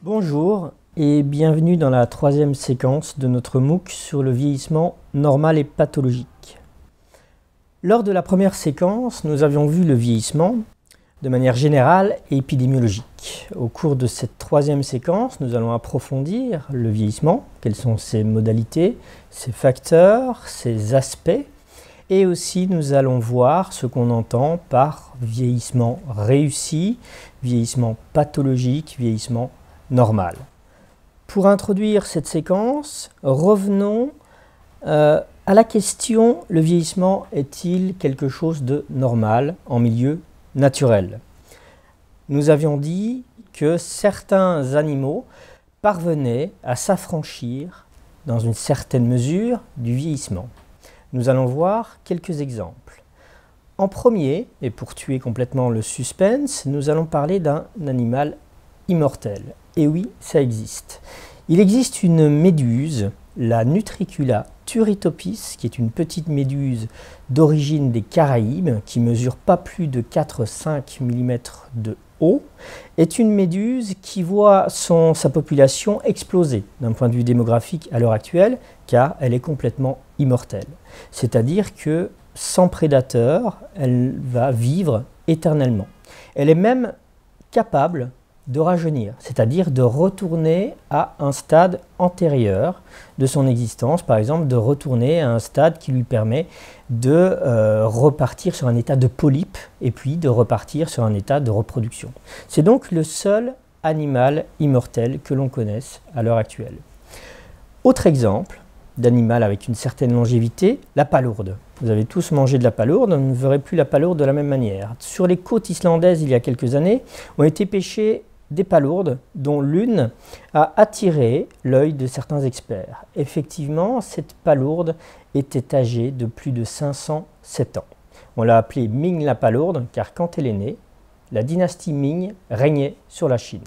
Bonjour et bienvenue dans la troisième séquence de notre MOOC sur le vieillissement normal et pathologique. Lors de la première séquence, nous avions vu le vieillissement de manière générale et épidémiologique. Au cours de cette troisième séquence, nous allons approfondir le vieillissement, quelles sont ses modalités, ses facteurs, ses aspects, et aussi nous allons voir ce qu'on entend par vieillissement réussi, vieillissement pathologique, vieillissement normal. Pour introduire cette séquence, revenons à la question: le vieillissement est-il quelque chose de normal en milieu naturel? Nous avions dit que certains animaux parvenaient à s'affranchir, dans une certaine mesure, du vieillissement. Nous allons voir quelques exemples. En premier, et pour tuer complètement le suspense, nous allons parler d'un animal immortel. Et oui, ça existe. Il existe une méduse, la Nutricula turritopis, qui est une petite méduse d'origine des Caraïbes, qui mesure pas plus de 4-5 mm de haut, est une méduse qui voit sa population exploser d'un point de vue démographique à l'heure actuelle, car elle est complètement immortelle. C'est-à-dire que sans prédateur, elle va vivre éternellement. Elle est même capable de rajeunir, c'est-à-dire de retourner à un stade antérieur de son existence, par exemple de retourner à un stade qui lui permet de repartir sur un état de polype et puis de repartir sur un état de reproduction. C'est donc le seul animal immortel que l'on connaisse à l'heure actuelle. Autre exemple d'animal avec une certaine longévité, la palourde. Vous avez tous mangé de la palourde, vous ne verrez plus la palourde de la même manière. Sur les côtes islandaises, il y a quelques années, ont été pêchées des palourdes dont l'une a attiré l'œil de certains experts. Effectivement, cette palourde était âgée de plus de 507 ans. On l'a appelée Ming la palourde car quand elle est née, la dynastie Ming régnait sur la Chine.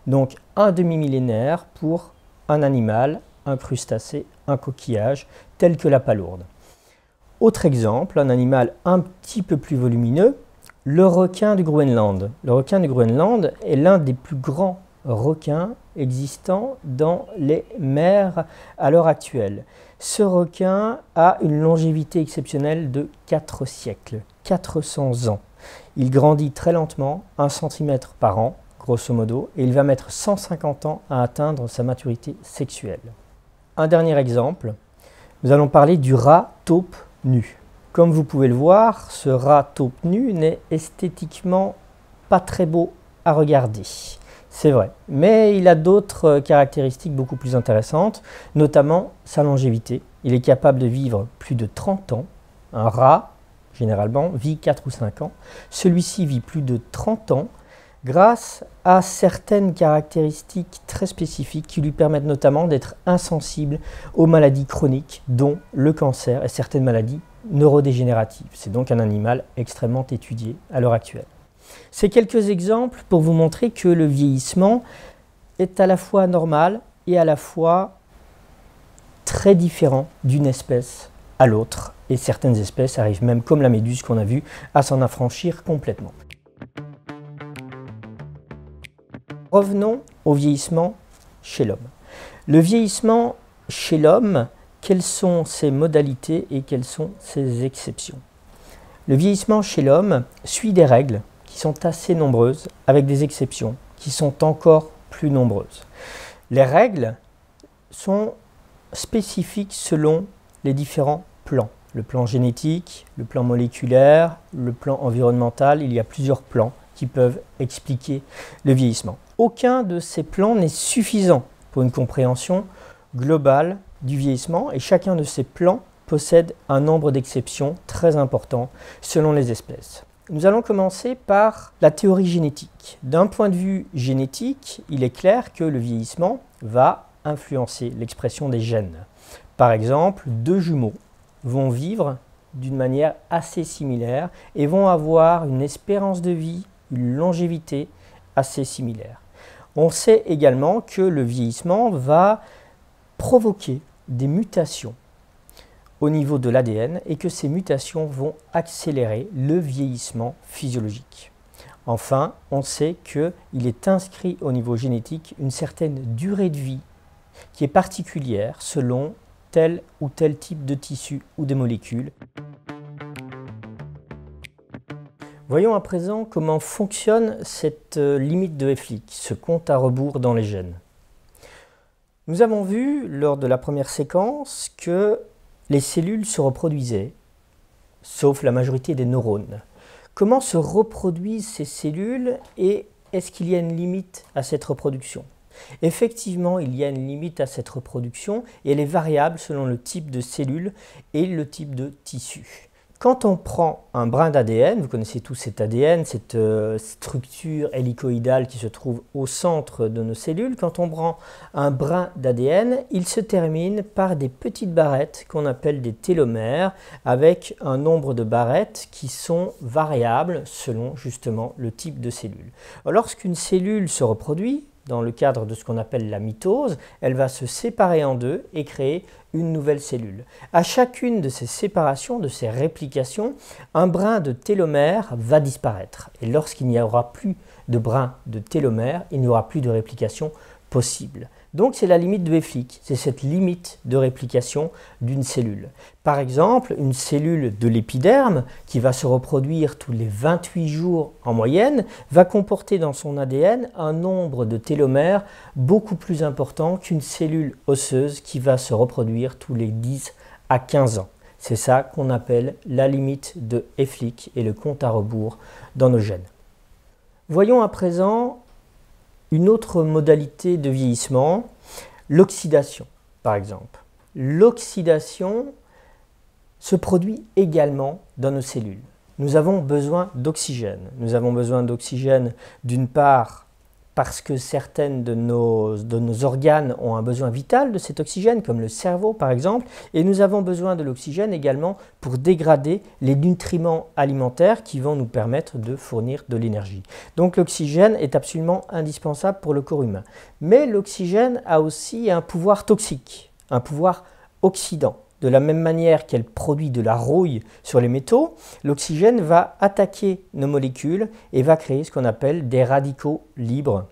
Donc un demi-millénaire pour un animal, un crustacé, un coquillage tel que la palourde. Autre exemple, un animal un petit peu plus volumineux, le requin du Groenland. Le requin du Groenland est l'un des plus grands requins existants dans les mers à l'heure actuelle. Ce requin a une longévité exceptionnelle de 4 siècles, 400 ans. Il grandit très lentement, 1 cm par an, grosso modo, et il va mettre 150 ans à atteindre sa maturité sexuelle. Un dernier exemple, nous allons parler du rat taupe nu. Comme vous pouvez le voir, ce rat taupe nu n'est esthétiquement pas très beau à regarder. C'est vrai, mais il a d'autres caractéristiques beaucoup plus intéressantes, notamment sa longévité. Il est capable de vivre plus de 30 ans. Un rat, généralement, vit 4 ou 5 ans. Celui-ci vit plus de 30 ans grâce à certaines caractéristiques très spécifiques qui lui permettent notamment d'être insensible aux maladies chroniques, dont le cancer et certaines maladies neurodégénératives. C'est donc un animal extrêmement étudié à l'heure actuelle. Ces quelques exemples pour vous montrer que le vieillissement est à la fois normal et à la fois très différent d'une espèce à l'autre. Et certaines espèces arrivent même, comme la méduse qu'on a vue, à s'en affranchir complètement. Revenons au vieillissement chez l'homme. Le vieillissement chez l'homme, quelles sont ses modalités et quelles sont ses exceptions? Le vieillissement chez l'homme suit des règles qui sont assez nombreuses, avec des exceptions qui sont encore plus nombreuses. Les règles sont spécifiques selon les différents plans. Le plan génétique, le plan moléculaire, le plan environnemental, il y a plusieurs plans qui peuvent expliquer le vieillissement. Aucun de ces plans n'est suffisant pour une compréhension globale du vieillissement et chacun de ces plans possède un nombre d'exceptions très important selon les espèces. Nous allons commencer par la théorie génétique. D'un point de vue génétique, il est clair que le vieillissement va influencer l'expression des gènes. Par exemple, deux jumeaux vont vivre d'une manière assez similaire et vont avoir une espérance de vie, une longévité assez similaire. On sait également que le vieillissement va provoquer des mutations au niveau de l'ADN et que ces mutations vont accélérer le vieillissement physiologique. Enfin, on sait qu'il est inscrit au niveau génétique une certaine durée de vie qui est particulière selon tel ou tel type de tissu ou de molécules. Voyons à présent comment fonctionne cette limite de Hayflick, ce compte à rebours dans les gènes. Nous avons vu lors de la première séquence que les cellules se reproduisaient, sauf la majorité des neurones. Comment se reproduisent ces cellules et est-ce qu'il y a une limite à cette reproduction? Effectivement, il y a une limite à cette reproduction et elle est variable selon le type de cellule et le type de tissu. Quand on prend un brin d'ADN, vous connaissez tous cet ADN, cette structure hélicoïdale qui se trouve au centre de nos cellules, quand on prend un brin d'ADN, il se termine par des petites barrettes qu'on appelle des télomères, avec un nombre de barrettes qui sont variables selon justement le type de cellule. Lorsqu'une cellule se reproduit, dans le cadre de ce qu'on appelle la mitose, elle va se séparer en deux et créer une nouvelle cellule. À chacune de ces séparations, de ces réplications, un brin de télomère va disparaître. Et lorsqu'il n'y aura plus de brin de télomère, il n'y aura plus de réplication possible. Donc c'est la limite de Hayflick, c'est cette limite de réplication d'une cellule. Par exemple, une cellule de l'épiderme qui va se reproduire tous les 28 jours en moyenne va comporter dans son ADN un nombre de télomères beaucoup plus important qu'une cellule osseuse qui va se reproduire tous les 10 à 15 ans. C'est ça qu'on appelle la limite de Hayflick et le compte à rebours dans nos gènes. Voyons à présent une autre modalité de vieillissement, l'oxydation par exemple. L'oxydation se produit également dans nos cellules. Nous avons besoin d'oxygène. Nous avons besoin d'oxygène d'une part parce que certaines de nos organes ont un besoin vital de cet oxygène, comme le cerveau par exemple, et nous avons besoin de l'oxygène également pour dégrader les nutriments alimentaires qui vont nous permettre de fournir de l'énergie. Donc l'oxygène est absolument indispensable pour le corps humain. Mais l'oxygène a aussi un pouvoir toxique, un pouvoir oxydant. De la même manière qu'elle produit de la rouille sur les métaux, l'oxygène va attaquer nos molécules et va créer ce qu'on appelle des radicaux libres,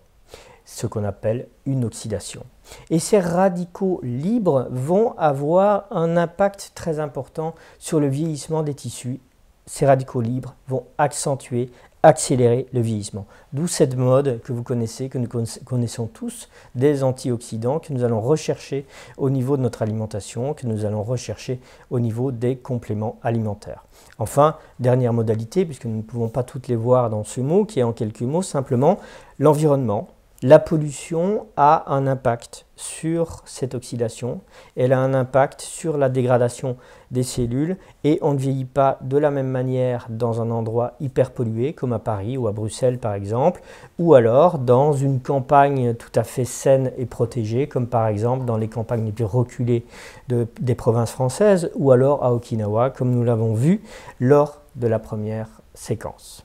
ce qu'on appelle une oxydation. Et ces radicaux libres vont avoir un impact très important sur le vieillissement des tissus. Ces radicaux libres vont accélérer le vieillissement. D'où cette mode que vous connaissez, que nous connaissons tous, des antioxydants que nous allons rechercher au niveau de notre alimentation, que nous allons rechercher au niveau des compléments alimentaires. Enfin, dernière modalité, puisque nous ne pouvons pas toutes les voir dans ce mot, qui est en quelques mots simplement l'environnement. La pollution a un impact sur cette oxydation, elle a un impact sur la dégradation des cellules et on ne vieillit pas de la même manière dans un endroit hyper pollué comme à Paris ou à Bruxelles par exemple, ou alors dans une campagne tout à fait saine et protégée comme par exemple dans les campagnes les plus reculées des provinces françaises ou alors à Okinawa comme nous l'avons vu lors de la première séquence.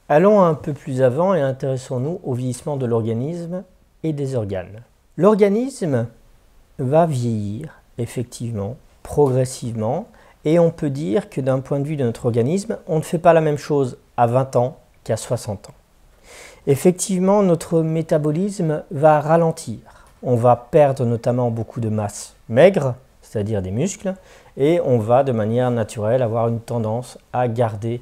Allons un peu plus avant et intéressons-nous au vieillissement de l'organisme et des organes. L'organisme va vieillir, effectivement, progressivement, et on peut dire que d'un point de vue de notre organisme, on ne fait pas la même chose à 20 ans qu'à 60 ans. Effectivement, notre métabolisme va ralentir. On va perdre notamment beaucoup de masse maigre, c'est-à-dire des muscles, et on va de manière naturelle avoir une tendance à garder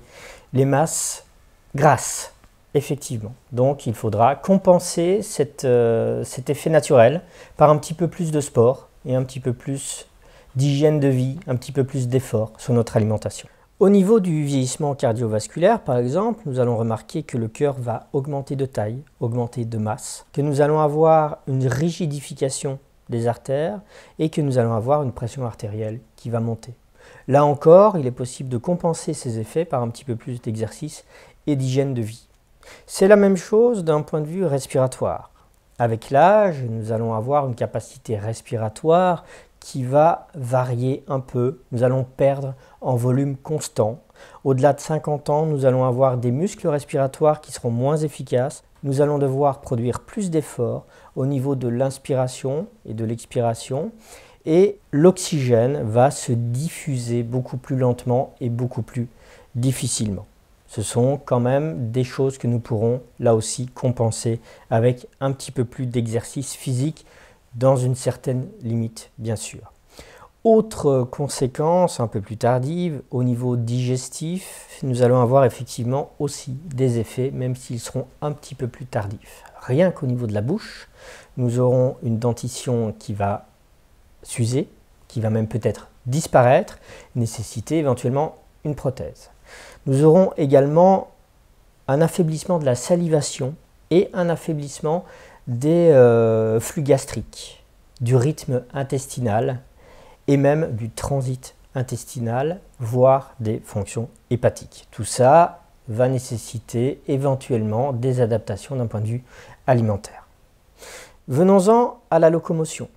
les masses grasses, effectivement. Donc il faudra compenser cet effet naturel par un petit peu plus de sport et un petit peu plus d'hygiène de vie, un petit peu plus d'effort sur notre alimentation. Au niveau du vieillissement cardiovasculaire, par exemple, nous allons remarquer que le cœur va augmenter de taille, augmenter de masse, que nous allons avoir une rigidification des artères et que nous allons avoir une pression artérielle qui va monter. Là encore, il est possible de compenser ces effets par un petit peu plus d'exercice et d'hygiène de vie. C'est la même chose d'un point de vue respiratoire. Avec l'âge, nous allons avoir une capacité respiratoire qui va varier un peu. Nous allons perdre en volume constant. Au-delà de 50 ans, nous allons avoir des muscles respiratoires qui seront moins efficaces. Nous allons devoir produire plus d'efforts au niveau de l'inspiration et de l'expiration. Et l'oxygène va se diffuser beaucoup plus lentement et beaucoup plus difficilement. Ce sont quand même des choses que nous pourrons là aussi compenser avec un petit peu plus d'exercice physique dans une certaine limite, bien sûr. Autre conséquence un peu plus tardive, au niveau digestif, nous allons avoir effectivement aussi des effets, même s'ils seront un petit peu plus tardifs. Rien qu'au niveau de la bouche, nous aurons une dentition qui va s'user, qui va même peut-être disparaître, nécessiter éventuellement une prothèse. Nous aurons également un affaiblissement de la salivation et un affaiblissement des flux gastriques, du rythme intestinal et même du transit intestinal, voire des fonctions hépatiques. Tout ça va nécessiter éventuellement des adaptations d'un point de vue alimentaire. Venons-en à la locomotion.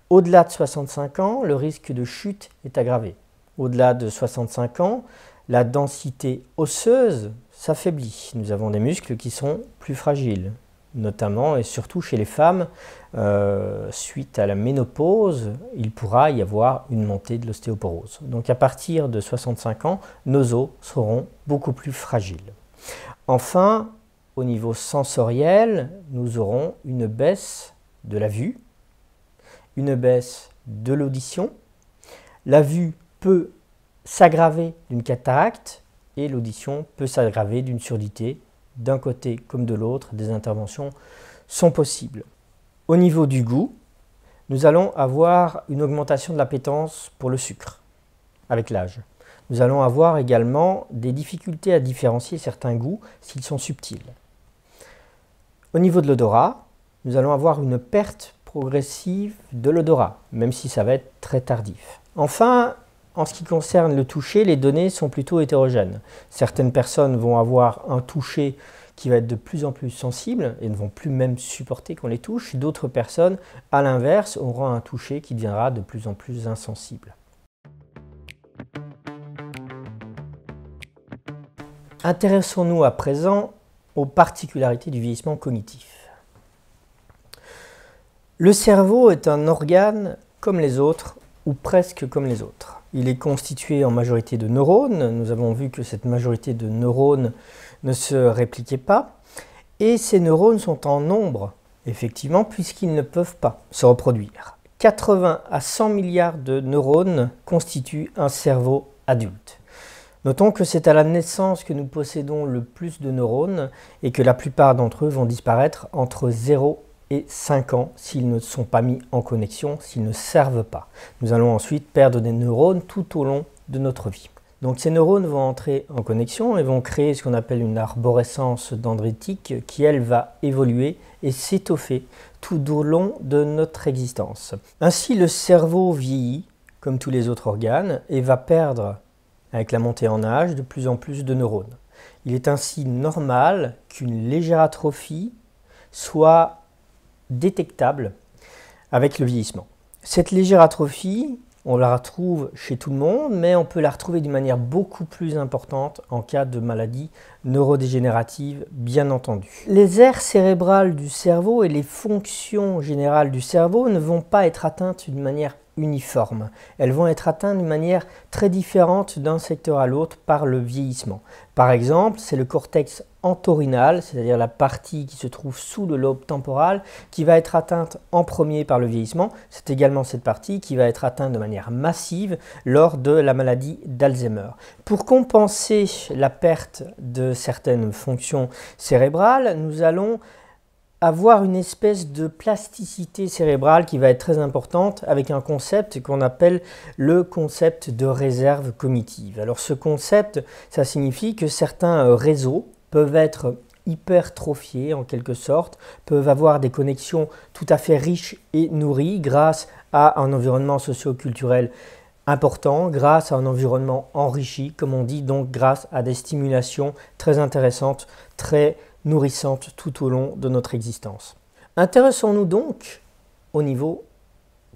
Au-delà de 65 ans, le risque de chute est aggravé. Au-delà de 65 ans, la densité osseuse s'affaiblit. Nous avons des muscles qui sont plus fragiles, notamment et surtout chez les femmes. Suite à la ménopause, il pourra y avoir une montée de l'ostéoporose. Donc à partir de 65 ans, nos os seront beaucoup plus fragiles. Enfin, au niveau sensoriel, nous aurons une baisse de la vue, une baisse de l'audition. La vue peut s'aggraver d'une cataracte et l'audition peut s'aggraver d'une surdité. D'un côté comme de l'autre, des interventions sont possibles. Au niveau du goût, nous allons avoir une augmentation de l'appétence pour le sucre avec l'âge. Nous allons avoir également des difficultés à différencier certains goûts s'ils sont subtils. Au niveau de l'odorat, nous allons avoir une perte progressive de l'odorat, même si ça va être très tardif. Enfin, en ce qui concerne le toucher, les données sont plutôt hétérogènes. Certaines personnes vont avoir un toucher qui va être de plus en plus sensible et ne vont plus même supporter qu'on les touche. D'autres personnes, à l'inverse, auront un toucher qui deviendra de plus en plus insensible. Intéressons-nous à présent aux particularités du vieillissement cognitif. Le cerveau est un organe comme les autres, ou presque comme les autres. Il est constitué en majorité de neurones. Nous avons vu que cette majorité de neurones ne se répliquait pas. Et ces neurones sont en nombre, effectivement, puisqu'ils ne peuvent pas se reproduire. 80 à 100 milliards de neurones constituent un cerveau adulte. Notons que c'est à la naissance que nous possédons le plus de neurones et que la plupart d'entre eux vont disparaître entre 0 et 5 ans s'ils ne sont pas mis en connexion, s'ils ne servent pas. Nous allons ensuite perdre des neurones tout au long de notre vie. Donc ces neurones vont entrer en connexion et vont créer ce qu'on appelle une arborescence dendritique qui, elle, va évoluer et s'étoffer tout au long de notre existence. Ainsi, le cerveau vieillit comme tous les autres organes et va perdre, avec la montée en âge, de plus en plus de neurones. Il est ainsi normal qu'une légère atrophie soit détectable avec le vieillissement. Cette légère atrophie, on la retrouve chez tout le monde, mais on peut la retrouver d'une manière beaucoup plus importante en cas de maladie neurodégénérative, bien entendu. Les aires cérébrales du cerveau et les fonctions générales du cerveau ne vont pas être atteintes d'une manière uniforme. Elles vont être atteintes d'une manière très différente d'un secteur à l'autre par le vieillissement. Par exemple, c'est le cortex entorhinal, c'est-à-dire la partie qui se trouve sous le lobe temporal, qui va être atteinte en premier par le vieillissement. C'est également cette partie qui va être atteinte de manière massive lors de la maladie d'Alzheimer. Pour compenser la perte de certaines fonctions cérébrales, nous allons avoir une espèce de plasticité cérébrale qui va être très importante avec un concept qu'on appelle le concept de réserve cognitive. Alors ce concept, ça signifie que certains réseaux peuvent être hypertrophiés en quelque sorte, peuvent avoir des connexions tout à fait riches et nourries grâce à un environnement socio-culturel important, grâce à un environnement enrichi, comme on dit, donc grâce à des stimulations très intéressantes, très nourrissantes tout au long de notre existence. Intéressons-nous donc au niveau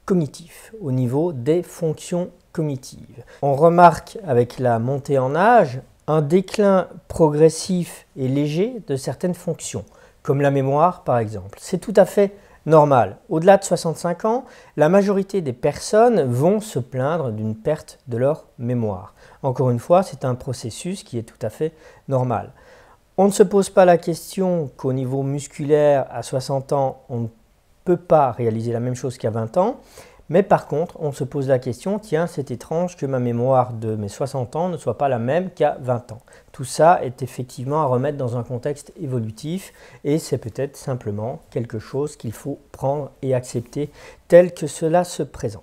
cognitif, au niveau des fonctions cognitives. On remarque avec la montée en âge un déclin progressif et léger de certaines fonctions, comme la mémoire par exemple. C'est tout à fait normal. Au-delà de 65 ans, la majorité des personnes vont se plaindre d'une perte de leur mémoire. Encore une fois, c'est un processus qui est tout à fait normal. On ne se pose pas la question qu'au niveau musculaire, à 60 ans, on ne peut pas réaliser la même chose qu'à 20 ans. Mais par contre, on se pose la question, tiens, c'est étrange que ma mémoire de mes 60 ans ne soit pas la même qu'à 20 ans. Tout ça est effectivement à remettre dans un contexte évolutif et c'est peut-être simplement quelque chose qu'il faut prendre et accepter tel que cela se présente.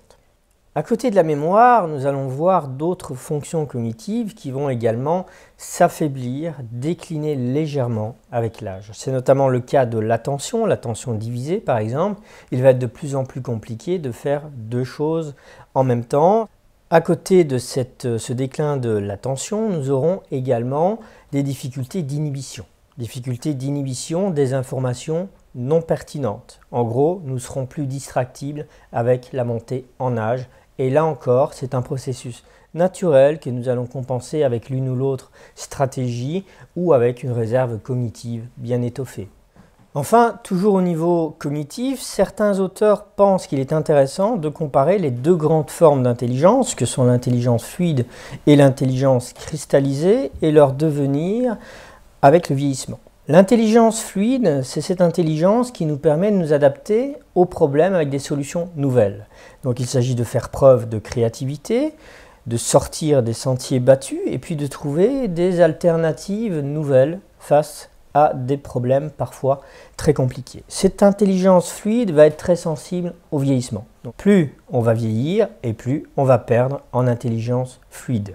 À côté de la mémoire, nous allons voir d'autres fonctions cognitives qui vont également s'affaiblir, décliner légèrement avec l'âge. C'est notamment le cas de l'attention divisée par exemple. Il va être de plus en plus compliqué de faire deux choses en même temps. À côté de ce déclin de l'attention, nous aurons également des difficultés d'inhibition. Difficultés d'inhibition des informations non pertinentes. En gros, nous serons plus distractibles avec la montée en âge. Et là encore, c'est un processus naturel que nous allons compenser avec l'une ou l'autre stratégie ou avec une réserve cognitive bien étoffée. Enfin, toujours au niveau cognitif, certains auteurs pensent qu'il est intéressant de comparer les deux grandes formes d'intelligence, que sont l'intelligence fluide et l'intelligence cristallisée, et leur devenir avec le vieillissement. L'intelligence fluide, c'est cette intelligence qui nous permet de nous adapter aux problèmes avec des solutions nouvelles. Donc il s'agit de faire preuve de créativité, de sortir des sentiers battus et puis de trouver des alternatives nouvelles face à des problèmes parfois très compliqués. Cette intelligence fluide va être très sensible au vieillissement. Donc plus on va vieillir et plus on va perdre en intelligence fluide.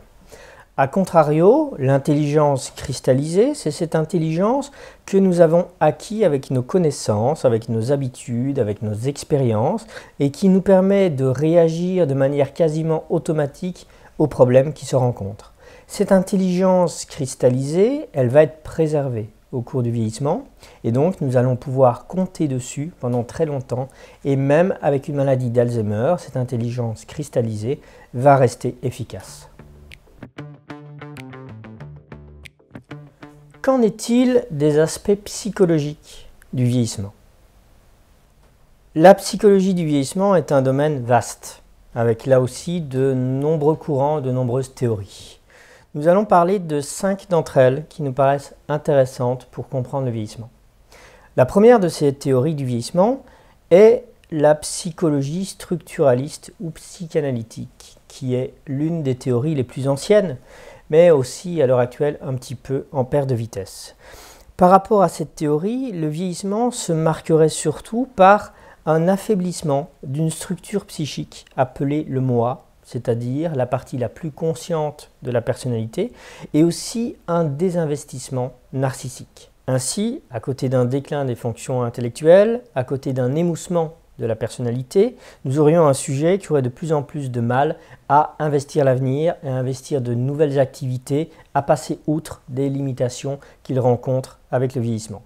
A contrario, l'intelligence cristallisée, c'est cette intelligence que nous avons acquis avec nos connaissances, avec nos habitudes, avec nos expériences et qui nous permet de réagir de manière quasiment automatique aux problèmes qui se rencontrent. Cette intelligence cristallisée, elle va être préservée au cours du vieillissement et donc nous allons pouvoir compter dessus pendant très longtemps et même avec une maladie d'Alzheimer, cette intelligence cristallisée va rester efficace. Qu'en est-il des aspects psychologiques du vieillissement? La psychologie du vieillissement est un domaine vaste, avec là aussi de nombreux courants, de nombreuses théories. Nous allons parler de 5 d'entre elles qui nous paraissent intéressantes pour comprendre le vieillissement. La première de ces théories du vieillissement est la psychologie structuraliste ou psychanalytique, qui est l'une des théories les plus anciennes, mais aussi à l'heure actuelle un petit peu en perte de vitesse. Par rapport à cette théorie, le vieillissement se marquerait surtout par un affaiblissement d'une structure psychique appelée le moi, c'est-à-dire la partie la plus consciente de la personnalité, et aussi un désinvestissement narcissique. Ainsi, à côté d'un déclin des fonctions intellectuelles, à côté d'un émoussement de la personnalité, nous aurions un sujet qui aurait de plus en plus de mal à investir l'avenir, à investir de nouvelles activités, à passer outre des limitations qu'il rencontre avec le vieillissement.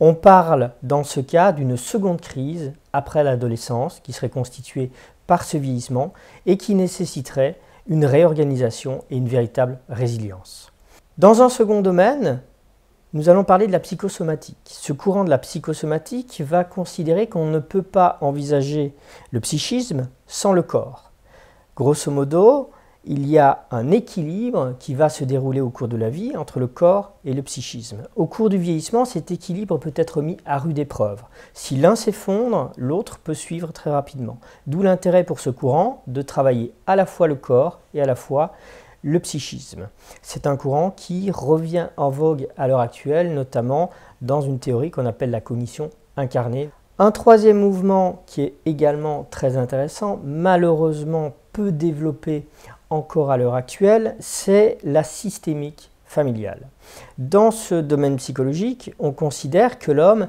On parle dans ce cas d'une seconde crise après l'adolescence qui serait constituée par ce vieillissement et qui nécessiterait une réorganisation et une véritable résilience. Dans un second domaine, nous allons parler de la psychosomatique. Ce courant de la psychosomatique va considérer qu'on ne peut pas envisager le psychisme sans le corps. Grosso modo, il y a un équilibre qui va se dérouler au cours de la vie entre le corps et le psychisme. Au cours du vieillissement, cet équilibre peut être mis à rude épreuve. Si l'un s'effondre, l'autre peut suivre très rapidement. D'où l'intérêt pour ce courant de travailler à la fois le corps et à la fois le psychisme. C'est un courant qui revient en vogue à l'heure actuelle, notamment dans une théorie qu'on appelle la cognition incarnée. Un troisième mouvement qui est également très intéressant, malheureusement peu développé encore à l'heure actuelle, c'est la systémique familiale. Dans ce domaine psychologique, on considère que l'homme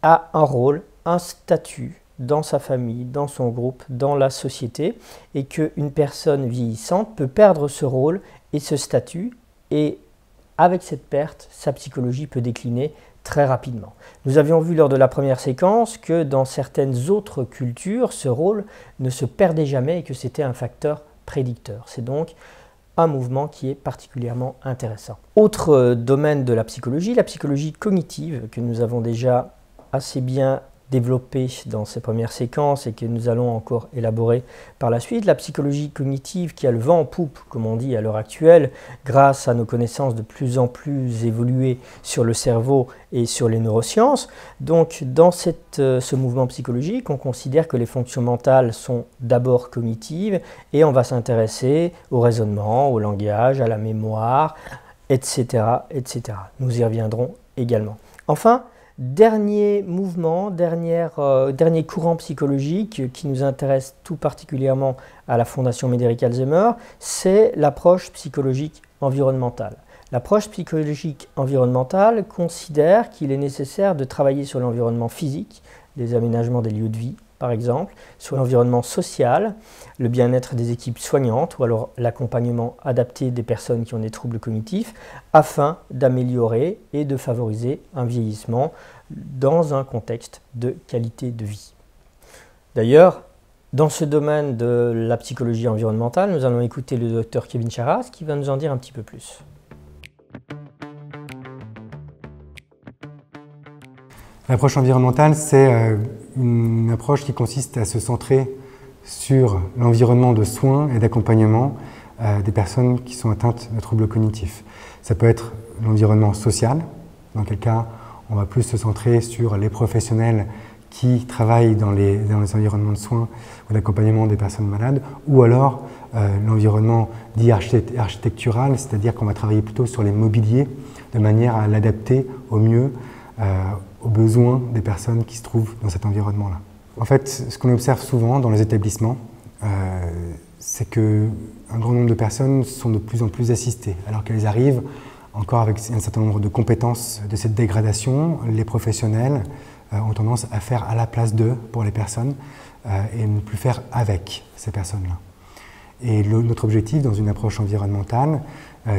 a un rôle, un statut dans sa famille, dans son groupe, dans la société, et qu'une personne vieillissante peut perdre ce rôle et ce statut, et avec cette perte, sa psychologie peut décliner très rapidement. Nous avions vu lors de la première séquence que dans certaines autres cultures, ce rôle ne se perdait jamais et que c'était un facteur prédicteur. C'est donc un mouvement qui est particulièrement intéressant. Autre domaine de la psychologie cognitive, que nous avons déjà assez bien développé dans ces premières séquences et que nous allons encore élaborer par la suite. La psychologie cognitive qui a le vent en poupe, comme on dit à l'heure actuelle, grâce à nos connaissances de plus en plus évoluées sur le cerveau et sur les neurosciences. Donc dans ce mouvement psychologique, on considère que les fonctions mentales sont d'abord cognitives et on va s'intéresser au raisonnement, au langage, à la mémoire, etc., etc. Nous y reviendrons également. Enfin, dernier mouvement, dernier courant psychologique qui nous intéresse tout particulièrement à la Fondation Médéric Alzheimer, c'est l'approche psychologique environnementale. L'approche psychologique environnementale considère qu'il est nécessaire de travailler sur l'environnement physique, les aménagements des lieux de vie par exemple, sur l'environnement social, le bien-être des équipes soignantes ou alors l'accompagnement adapté des personnes qui ont des troubles cognitifs afin d'améliorer et de favoriser un vieillissement dans un contexte de qualité de vie. D'ailleurs, dans ce domaine de la psychologie environnementale, nous allons écouter le docteur Kevin Charras qui va nous en dire un petit peu plus. L'approche environnementale, c'est une approche qui consiste à se centrer sur l'environnement de soins et d'accompagnement des personnes qui sont atteintes de troubles cognitifs. Ça peut être l'environnement social, dans quel cas on va plus se centrer sur les professionnels qui travaillent dans les environnements de soins ou d'accompagnement des personnes malades, ou alors l'environnement dit architectural, c'est-à-dire qu'on va travailler plutôt sur les mobiliers de manière à l'adapter au mieux aux besoins des personnes qui se trouvent dans cet environnement-là. En fait, ce qu'on observe souvent dans les établissements, c'est qu'un grand nombre de personnes sont de plus en plus assistées, alors qu'elles arrivent encore avec un certain nombre de compétences de cette dégradation. Les professionnels ont tendance à faire à la place d'eux pour les personnes et ne plus faire avec ces personnes-là. Et notre objectif dans une approche environnementale,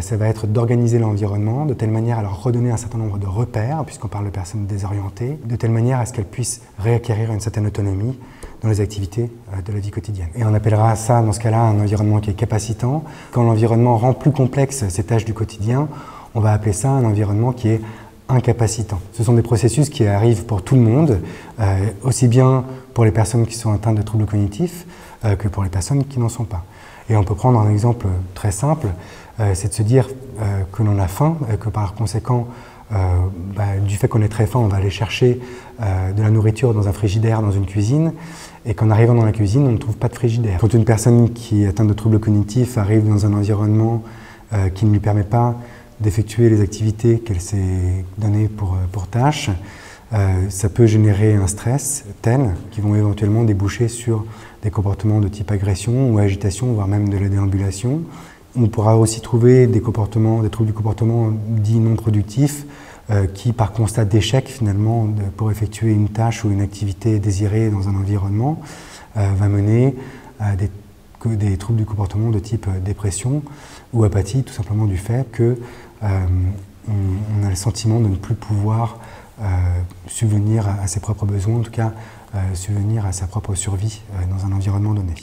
ça va être d'organiser l'environnement de telle manière à leur redonner un certain nombre de repères, puisqu'on parle de personnes désorientées, de telle manière à ce qu'elles puissent réacquérir une certaine autonomie dans les activités de la vie quotidienne. Et on appellera ça, dans ce cas-là, un environnement qui est capacitant. Quand l'environnement rend plus complexe ces tâches du quotidien, on va appeler ça un environnement qui est incapacitant. Ce sont des processus qui arrivent pour tout le monde, aussi bien pour les personnes qui sont atteintes de troubles cognitifs que pour les personnes qui n'en sont pas. Et on peut prendre un exemple très simple, c'est de se dire que l'on a faim, et que par conséquent, du fait qu'on est très faim, on va aller chercher de la nourriture dans un frigidaire, dans une cuisine, et qu'en arrivant dans la cuisine, on ne trouve pas de frigidaire. Quand une personne qui est atteinte de troubles cognitifs arrive dans un environnement qui ne lui permet pas d'effectuer les activités qu'elle s'est données pour tâche, ça peut générer un stress tel qui vont éventuellement déboucher sur des comportements de type agression ou agitation, voire même de la déambulation. On pourra aussi trouver des troubles du comportement dits non productifs qui, par constat d'échec finalement, pour effectuer une tâche ou une activité désirée dans un environnement, va mener à des troubles du comportement de type dépression ou apathie, tout simplement du fait qu'on a le sentiment de ne plus pouvoir subvenir à ses propres besoins, en tout cas subvenir à sa propre survie dans un environnement donné.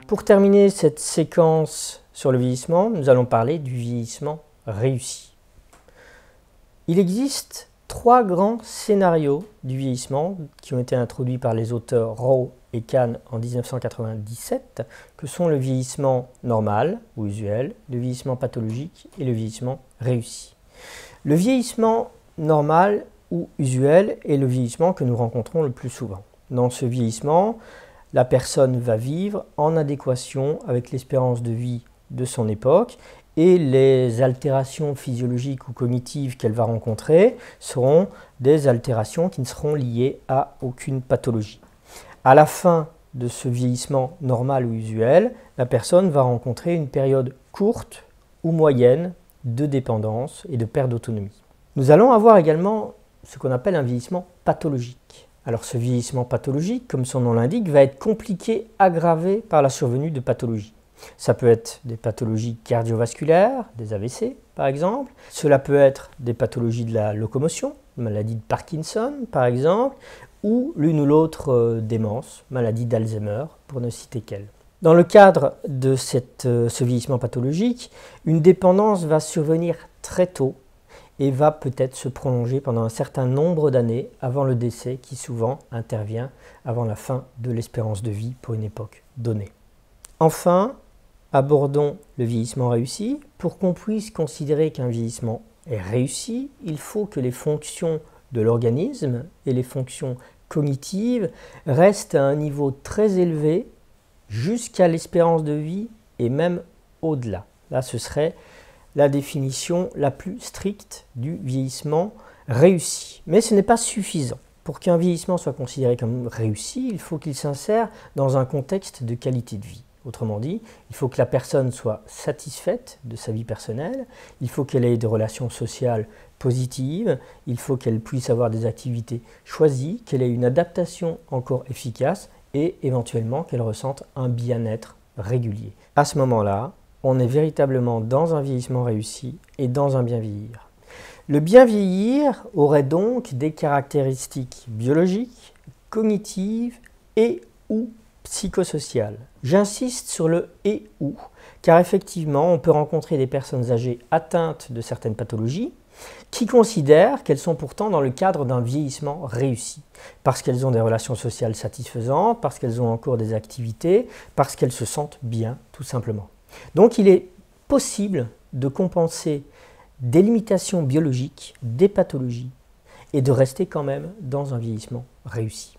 Pour terminer cette séquence sur le vieillissement, nous allons parler du vieillissement réussi. Il existe 3 grands scénarios du vieillissement qui ont été introduits par les auteurs Rowe et Kahn en 1997, que sont le vieillissement normal ou usuel, le vieillissement pathologique et le vieillissement réussi. Le vieillissement normal ou usuel est le vieillissement que nous rencontrons le plus souvent. Dans ce vieillissement, la personne va vivre en adéquation avec l'espérance de vie de son époque et les altérations physiologiques ou cognitives qu'elle va rencontrer seront des altérations qui ne seront liées à aucune pathologie. À la fin de ce vieillissement normal ou usuel, la personne va rencontrer une période courte ou moyenne de dépendance et de perte d'autonomie. Nous allons avoir également ce qu'on appelle un vieillissement pathologique. Alors ce vieillissement pathologique, comme son nom l'indique, va être compliqué, aggravé par la survenue de pathologies. Ça peut être des pathologies cardiovasculaires, des AVC par exemple. Cela peut être des pathologies de la locomotion, maladie de Parkinson par exemple, ou l'une ou l'autre démence, maladie d'Alzheimer, pour ne citer qu'elle. Dans le cadre de ce vieillissement pathologique, une dépendance va survenir très tôt et va peut-être se prolonger pendant un certain nombre d'années avant le décès qui souvent intervient avant la fin de l'espérance de vie pour une époque donnée. Enfin, abordons le vieillissement réussi. Pour qu'on puisse considérer qu'un vieillissement est réussi, il faut que les fonctions de l'organisme et les fonctions cognitives restent à un niveau très élevé jusqu'à l'espérance de vie et même au-delà. Là, ce serait la définition la plus stricte du vieillissement réussi. Mais ce n'est pas suffisant. Pour qu'un vieillissement soit considéré comme réussi, il faut qu'il s'insère dans un contexte de qualité de vie. Autrement dit, il faut que la personne soit satisfaite de sa vie personnelle, il faut qu'elle ait des relations sociales positives, il faut qu'elle puisse avoir des activités choisies, qu'elle ait une adaptation encore efficace et éventuellement qu'elle ressente un bien-être régulier. À ce moment-là, on est véritablement dans un vieillissement réussi et dans un bien vieillir. Le bien vieillir aurait donc des caractéristiques biologiques, cognitives et ou psychosociales. J'insiste sur le « et ou », car effectivement, on peut rencontrer des personnes âgées atteintes de certaines pathologies qui considèrent qu'elles sont pourtant dans le cadre d'un vieillissement réussi, parce qu'elles ont des relations sociales satisfaisantes, parce qu'elles ont encore des activités, parce qu'elles se sentent bien, tout simplement. Donc il est possible de compenser des limitations biologiques, des pathologies, et de rester quand même dans un vieillissement réussi.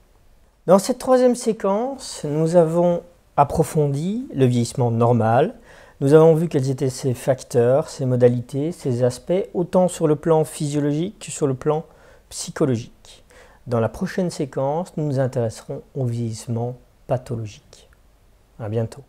Dans cette troisième séquence, nous avons approfondi le vieillissement normal. Nous avons vu quels étaient ses facteurs, ses modalités, ses aspects, autant sur le plan physiologique que sur le plan psychologique. Dans la prochaine séquence, nous nous intéresserons au vieillissement pathologique. À bientôt.